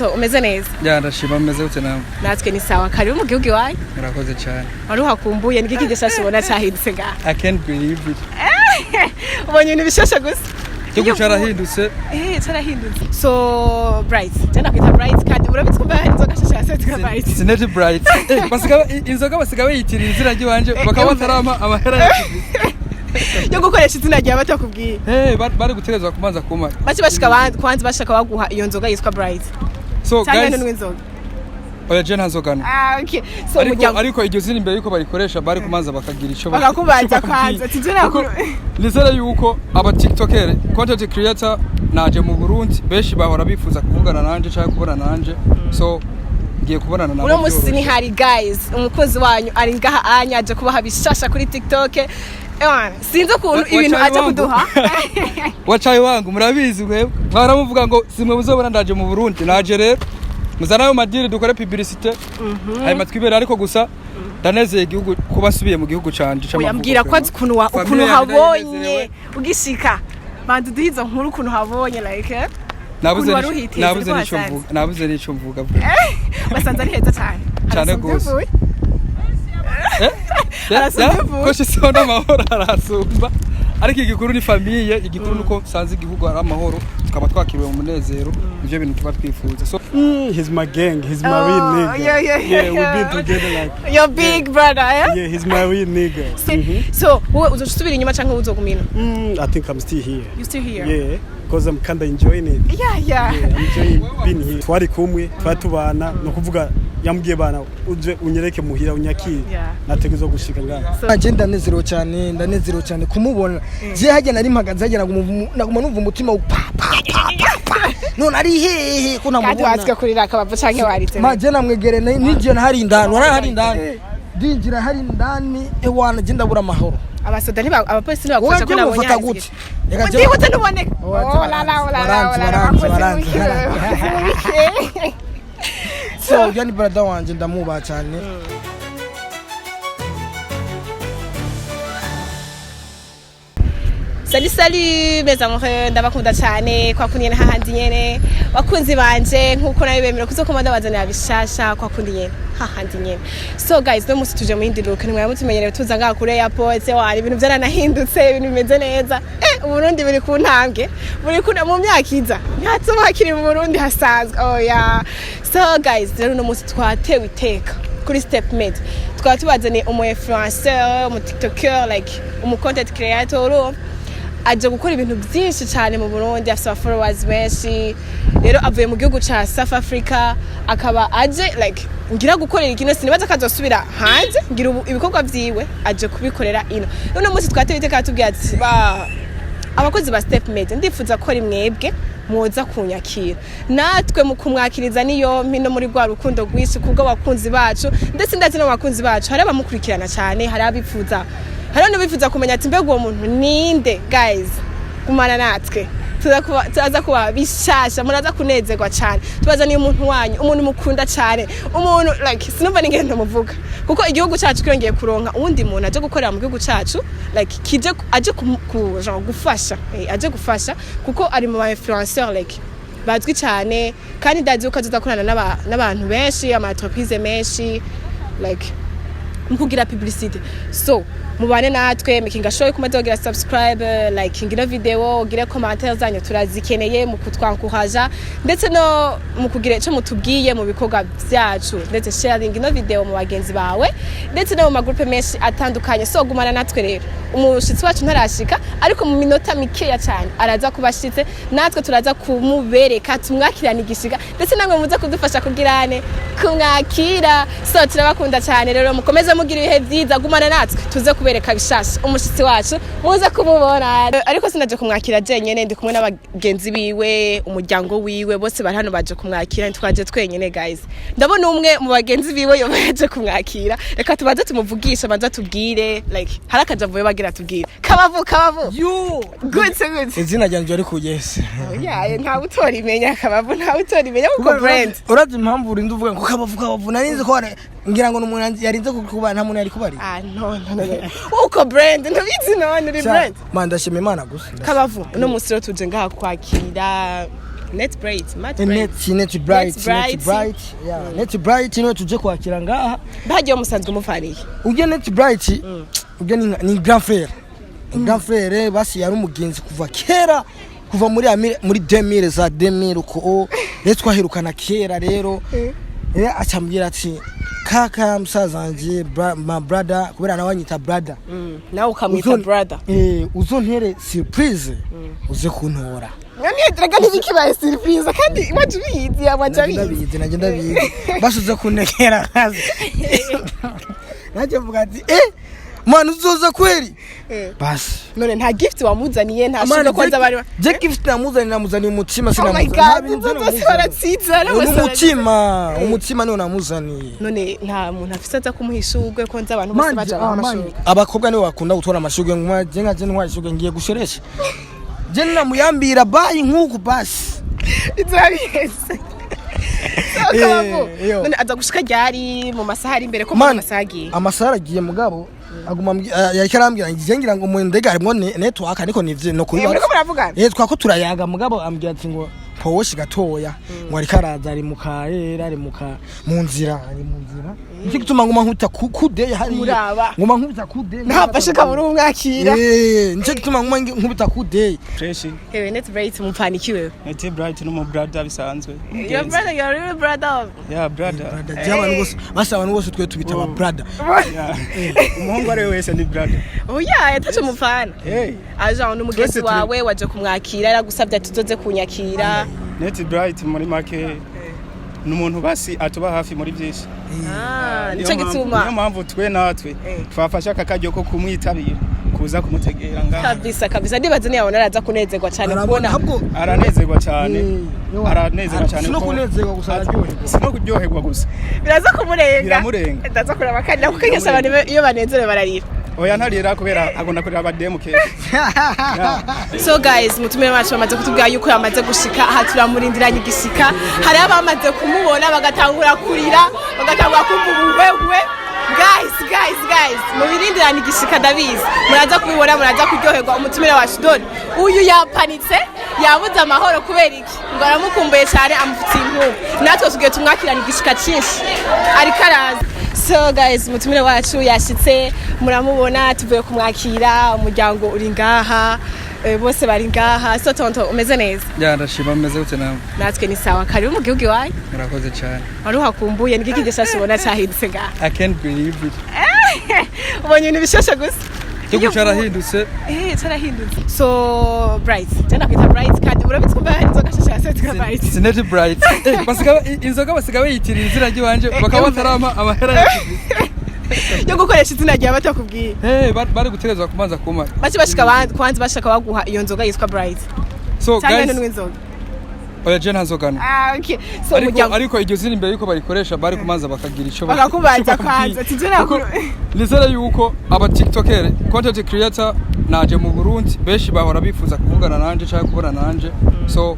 Tonto umeze neza? Ya ndashima umeze gute nawe? Natwe ni sawa. Karibu mu gihugu iwawe? Murakoze cyane. Wari uhakumbuye niki gishasha ubona cyahindutse ngaha? I can't believe it. Ubonye ibintu bishasha gusa? Cyo cyarahindutse. Cyarahindutse. So bright. Tena kwita bright kandi urabitwumva hari inzoga shasha setka bright. It's NETTY BRIGHT. Inzoga basigaye yitirira izina ry'iwanje bakaba batarama amahera y'akibisi. Yo gukoresha izina rya batakubwiye. Bari gutegezwa kumanza kumara. Bachi bashika kwanza bashaka baguha iyo nzoga yitwa bright. So guys, oya je ntazogana. Okay. So ariko iryo zina imbere yuko barikoresha bari kumanza bakagira ico bakakubanza kwanza. Tijera nizera yuko aba TikToker, content creator naje mu Burundi beshi bahora bifuza kuvugana nanje cyangwa kubonana nanje. So ngiye kubonana nabo. Uno musi ni hari guys, umukozi wanyu ari ngaha anyaje kubaha bishasha kuri TikTok. Sinzi ukuntu ibintu aje kuduha. Wacaye wangu murabizi mwe. Mwaramuvuga ngo simwe muzobona ndaje mu Burundi. Naje rero muzana yo madiri dukore publicité. Ayi matwibera ariko gusa danezeye igihugu kubasubiye mu gihugu canje cy'amavuko. Uyambwira ko ukuntu habonye ugishika. Bantu duhizo nkuru ukuntu habonye like nabuze nico mvuga. Basanze ari heza cyane. Cyane gose. Koshi sona amahoro arasumba ariko igikuru ni famille igikuru nuko sanze igihugu ari amahoro tukaba twakiriwe mu munezero ivyo bintu tuba twifuza. So he's my gang, he's my real nigga. Yeah, we've been together like your big brother, yeah? Yeah, he's my real nigga. So uzosubira inyuma canke uzogumina? I think I'm still here. You still here? Yeah, because I'm kind of enjoying it. Yeah, I'm enjoying being here. Twari kumwe twatubana no kuvuga yambwiye bana uje unyereke muhira unyakire nategezo gushika ngaha. Agenda nezero cyane kumubona je hajya nari mpagaze hajya naguma numva umutima none ari hehe ko namubona kandi watsika kurira akabavu canke waritse maje namwegere ninje hari indani dinjira hari indani ewana je ndabura amahoro abasoda abapolisi ntibakufasha ko nabonye gute ndihute nuboneka so yani brother wanje ndamuba cyane. Salut mes amours ndabakunda cyane kwa kunyene hahandi nyene bakunzi banje nkuko nabibemera kuzo komanda bazanira bishasha kwa kundi nyene hahandi nyene. So guys no musi tuje mu yindi look nimwe mutumenyere tuza ngaha kure airport wari ibintu byaranahindutse ibintu bimeze neza. Uburundi buri ku ntambwe buri kuna mu myaka ntatuma hakiri mu Burundi hasanzwe. Oh yeah. So guys rero no musi twatewe iteka kuri step made twaba tubazaniye umu influencer umu tiktoker like umu content creator aje gukora ibintu byinshi cyane mu Burundi afite followers benshi. Rero avuye mu gihugu ca South Africa akaba aje like ngira gukorera ikino sinibaza kazosubira hanze ngira ibikorwa byiwe aje kubikorera ino. None musi twatewe iteka tubwiye ati abakozi ba step made ndifuza ko ari mwebwe mwoza kunyakira natwe mu kumwakiriza niyo mpino muri rwa rukundo rwisi kubwo abakunzi bacu ndetse ndazi no bakunzi bacu hari abamukurikirana cyane hari abifuza bifuza kumenya ati mbega uwo muntu ninde guys kumana natwe tuzaza kuba bishasha muraza kunezerwa cyane tubazaniye umuntu wanyu umuntu mukunda cyane umuntu like sinumva ningendo muvuga kuko igihugu cyacu kirongeye kuronka uwundi muntu aje gukorera mu gihugu cyacu like kije aje gufasha aje gufasha kuko ari mu influencer like bazwi cyane kandi ndazi uko azakorana n'abantu benshi ama entreprise menshi like mukugira publicity. So mubane natwe making sure ko mudogira subscribe like ngira video gira commentaire zanyu turazikeneye mu kutwankuhaja ndetse no mukugira cyo mutubwiye mu bikorwa byacu ndetse sharing no video mu bagenzi bawe ndetse no mu magroupe menshi atandukanye. So gumana natwe rero umushitsi wacu ntarashika ariko mu minota mikeya cyane araza kubashitse natwe turaza kumubereka tumwakirana igishiga ndetse namwe muza kudufasha kugirane kumwakira. So turabakunda cyane rero mukomeze mugira ibihe byiza gumana natwe tuze kubereka bishasha umushitsi wacu muza kumubona ariko sinaje kumwakira jenyene ndi kumwe n'abagenzi biwe umuryango wiwe bose bari hano baje kumwakira ntitwaje twenyene guys. Ndabona umwe mu bagenzi biwe yo baje kumwakira reka tubaze tumuvugisha banza tubwire like harakaje avuye bagira tubwire kabavu you good izina ryanje ari kugese yeah nta utori imenya kabavu nta utori imenya kuko brand urazi impamvu uri nduvuga ngo kabavu narinze ko ngira ngo n'umuntu yarinze kukuba nta muntu yari kubari no uko brand ntubizi none uri brand manda shime Imana gusa kabavu no musiro tuje ngaha kwakira Netty Bright Netty Bright yeah Netty Bright niwe tuje kwakira ngaha bagiye musanzwe mufaniye uje Netty Bright uje ni grand frère basi yari umugenzi kuva kera kuva muri 2000 za 2000 uko rero twaherukana kera rero acambwira ati kaka musazanje my brother kubera nawe anyita brother nawe ukamwita brother uzontere surprise uze kuntora Rega ntibikibaye surprise kandi wajubizi ndabizi basi uze kunekera kazi naje mvuga ati man uzoza kweli basi none nta gift wamuzaniye nta shino kwanza bari je gift namuzaniye umutima umutima niwo namuzaniye none nta muntu afise aza kumuhishurwe ko nza abantu bose baje amashurwe abakobwa nibo bakunda gutora amashurwe ngwa je nka je ntwashurwe ngiye gusheresha je namuyambira bayi nkuko basi izabiyese none aza gushika ryari mu masaha ari imbere ko mu amasaha agiye mugabo aguma yakarambira ngira ngo mu ndega harimo network ariko nivye no kuri twako turayaga mugabo ambwira ati ngo powoshi gatoya ngo ari karaza ari mu kaera ari mu nzira niki gutuma ngoma nkuta kude hari ngoma nkuta kude ntabashika muri umwakira niki gutuma ngoma nkuta kude fresh Netty Bright mupfanikiwe Netty Bright no mu brother bisanzwe your brother your real brother yeah brother jaba bose basa abantu bose twe tubita ba brother umuhungu ari wese ni brother oya yataje mufana aje aho n'umugezi wawe waje kumwakira yaragusabye ati tuzoze kunyakira Netty Bright muri make n'umuntu basi atuba hafi muri byinshi nico gituma niyo mpamvu twe natwe twafasha akajyo ko kumwitabira kuza kumutegera ngaha kabisa ndibaze niyo abona araza kunezerwa cyane kubona aranezerwa cyane no kunezerwa gusa araryoherwa sino kuryoherwa gusa biraza kumurenga biramurenga ndaza kuraba kandi nakukesha abantu iyo banezerewe bararira oya ntarira kubera agona kurira abademu ke so guys mutumire wacu bamaze kutubwira yuko yamaze gushika aha turamurindiranye igishika hari abamaze kumubona bagatangura kurira bagatangura kumva ububegwe guys mubirindiranye igishika ndabizi muraza kubibona muraza kuryoherwa umutumire wacu done uyu yapanitse yabuze amahoro kubera iki ngo aramukumbuye cyane amufitiye inkuru natwe tugiye tumwakirana igishika cyinshi ariko araza so guys mutumire wacu yashitse muramubona tuvuye kumwakira umuryango uri ngaha bose bari ngaha so tonto umeze neza ndashima umeze gute nawe natwe ni sawa karibu mu gihugu iwawe murakoze cyane wari uhakumbuye n'iki gishasha ubona cyahindutse ngaha I can't believe it ubonye ibintu bishasha gusa Igihugu carahindutse carahindutse so Bright jana kwita Bright kandi urabitse kumva inzoga shasha yasetwa Bright Netty Bright inzoga basigaye yitirira izina ry'wanje bakaba batarama amahera yo gukoresha izina rya batakubwiye bari guterezwa kumanza kuma baci bashika kwanza bashaka baguha iyo nzoga yitwa Bright so guys oya je ntazogana okay so ariko iryo zina imbere yuko barikoresha bari kumanza bakagira ico bakakubanza kwanza tijena nizera yuko aba TikToker content creator naje mu Burundi beshi bahora bifuza kuvugana nanje cyangwa kubona nanje so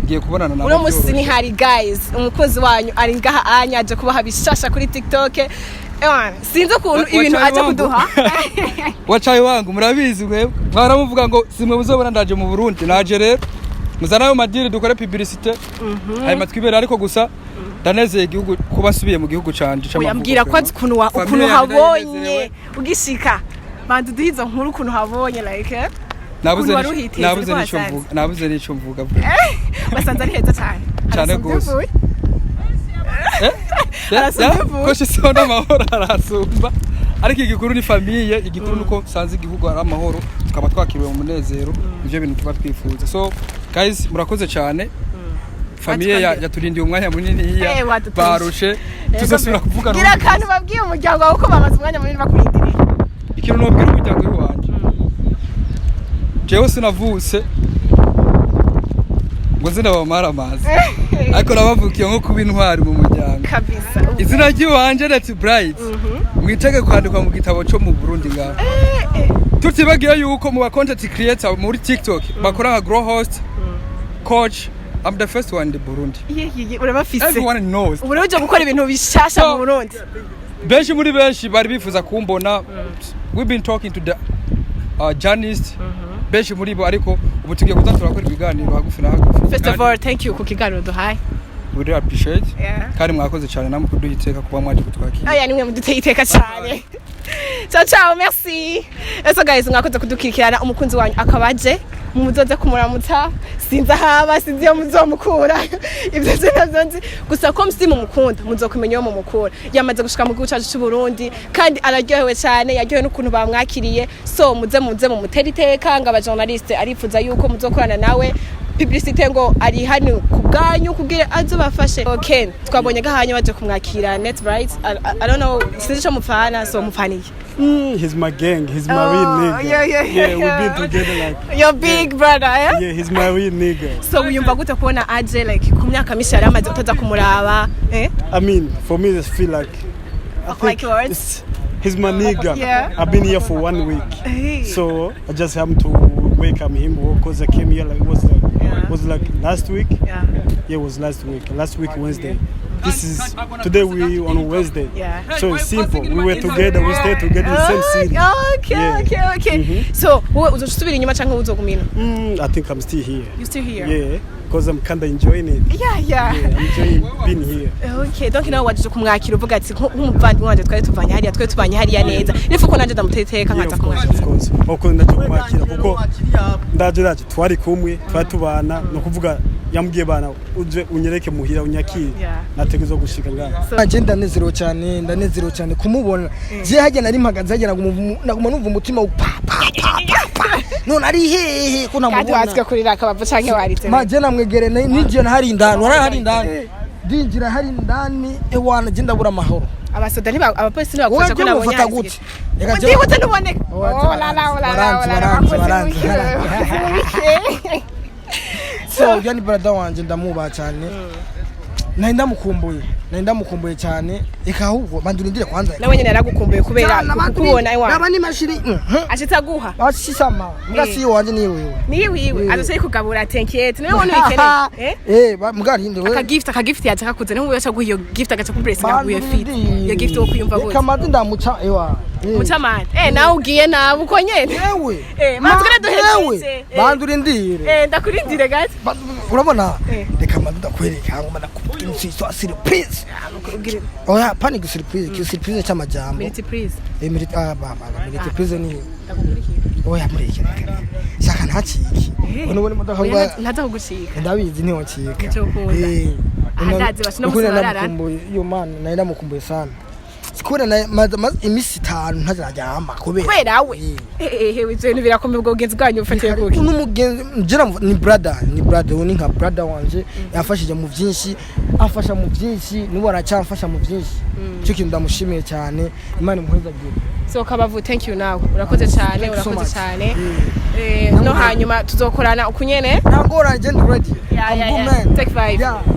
ngiye kubonana nabo uno musi ni hari guys umukozi wanyu ari ngaha anyaje kubaha bishasha kuri TikTok sinzi ukuntu ibintu aje kuduha wacaye wangu murabizi mwebwe mwaramuvuga ngo simwe muzobona ndaje mu Burundi naje rero muzanayo madiri dukore publicité hanyuma twibera ariko gusa ndanezeye igihugu kuba subiye mu gihugu canje cy'amavuko uyambwira ko ukuntu habonye ugishika bantu duhizo nkuru ukuntu habonye like nabuze nico mvuga basanze ari heza cyane gose ko shise ona mahoro arasumba ariko igikuru ni famille igikuru nuko sanze igihugu ari amahoro tukaba twakiriwe mu munezero ivyo bintu tuba twifuza so guys murakoze cyane famille yaturindiye umwanya munini hiya barushe tuzosubira kuvuga no gira kandi babwiye umuryango wawe ko bamaze umwanya munini bakurindiriye ikintu nobwira umuryango wanje jewe sinavuse ngo zina bamara amazi ariko nabavukiye nko kuba intwari mu muryango kabisa izina ry'uwanje Netty Bright mwitege kwandikwa mu gitabo cyo mu Burundi ngaho tutibagiye yuko mu content creator muri TikTok bakora nka grow host coach I'm the first one in the Burundi urabafise everyone knows uruje gukora ibintu bishasha mu Burundi benshi muri benshi bari bifuza kumbona we've been talking to the journalists benshi muri bo ariko ubu tugiye kuza turakora ibiganiro hagufi na hagufi. First of all, thank you ku kiganiro duhaye. We really appreciate. Yeah. Kandi mwakoze cyane namwe kuduha iteka kuba mwaje kutwakira. Aya nimwe muduteye iteka cyane. Ciao, merci. So guys, mwakoze kudukirikirana umukunzi wanyu akabaje muzoze kumuramutsa sinza haba sinzi yo muzomukura ibyo nzi gusa ko msi mumukunda muzokumenya yo mumukura yamaze gushika mu gihugu cyacu cy'u Burundi kandi araryohewe cyane yaryohewe n'ukuntu bamwakiriye so muze mumutera iteka ngo aba journaliste arifuza yuko muzokorana nawe publicité ngo ari hano kubwanyu kubwire azobafashe. Okay, twabonye gahanya baje kumwakira Netty Bright. I don't know sinzi mufana so mufaniye. He's my gang. He's my real nigga. Yeah, we've been together like. Your big brother, eh? Yeah, he's my real nigga. So uyumva gute kubona aje like ku myaka mishari amaze kutoza kumuraba, eh? I mean, for me, I feel like. Like yours? He's my nigga. Yeah. I've been here for 1 week, Hey. so I just happened to welcome him because I came here like was like last week. Yeah. Yeah, it was last week. Last week Wednesday. This is today we on Wednesday. Yeah. So it's simple. We were together. We stayed together in the same city. Okay. So wewe uzosubira inyuma canke uzogumina? I think I'm still here. You still here? Yeah, because I'm kinda enjoying it. Yeah. I'm enjoying being here. Okay, donc nawe waje kumwakira uvuga ati nk'umuvandimwe wanje twari tubanye hariya neza. Nifu ko nanje ndamuteteka nkaza kumwakira. Of course. Uko ndaje kumwakira kuko ndaje twari kumwe twatubana no kuvuga yambwiye bana uje unyereke muhira unyakire nategezo gushika ngaho. Anje ndanezerewe cyane kumubona. Je hajya nari mpagaze hajya naguma numva umutima none ari hehe ko namubona. Kandi watswe kurira akabavu canke waritse. Maje namwegere nije hari indani hari indani. Dinjira hari indani ewana je ndabura amahoro. Abasoda abapolisi ntibagufasha ko nabonye gute. Ndibutse ntuboneke. So yani brother wanje ndamuba cyane. Nari ndamukumbuye cyane eka ahubwo bandurindire kwanza. Nawe nyene yaragukumbuye kubera kukubona iwawe. Naba ni mashini. Ashitsa guha. Bashisama. Mugasi wanje ni wewe. Ni wiwe. Azoshye kugabura tenkete. Niwe wone wekeneye. Mugarinde wewe. Akagift yaje akakuze niho yacha guha iyo gift agacha kumpress naguye fit. Iyo gift wo kuyumva gute. Kamazi ndamuca ewa. Mutamani. Nawe ugiye nawe uko nyene. Yewe. Matugere duheze. Bandurindire. Ndakurindire gati. Urabona? Reka mazi ndakwereka ngo ndakubwira insito surprise. Oya panic surprise cy'amajambo. Surprise. Surprise ni. Oya mureke. Shaka ntaciki. Ubone mudahabwa. Ntazagucika. Ndabizi niho cika. Ahadazi bashino musarara. Yo man nayo namukumbuye sana. Sikura na imisi 5 ntazajyama kubera we. Ibintu birakomeye ubwo bugenzi bwanyu bufatiye kuki. N'umugenzi njira ni brother uni nka brother wanje yafashije mu byinshi afasha mu byinshi nibo aracyamfasha mu byinshi. Cyo kintu ndamushimiye cyane Imana imuheza byo. So kabavu thank you nawe urakoze cyane no hanyuma tuzokorana ukunyene nagora je ndi ready. Yeah. Take 5.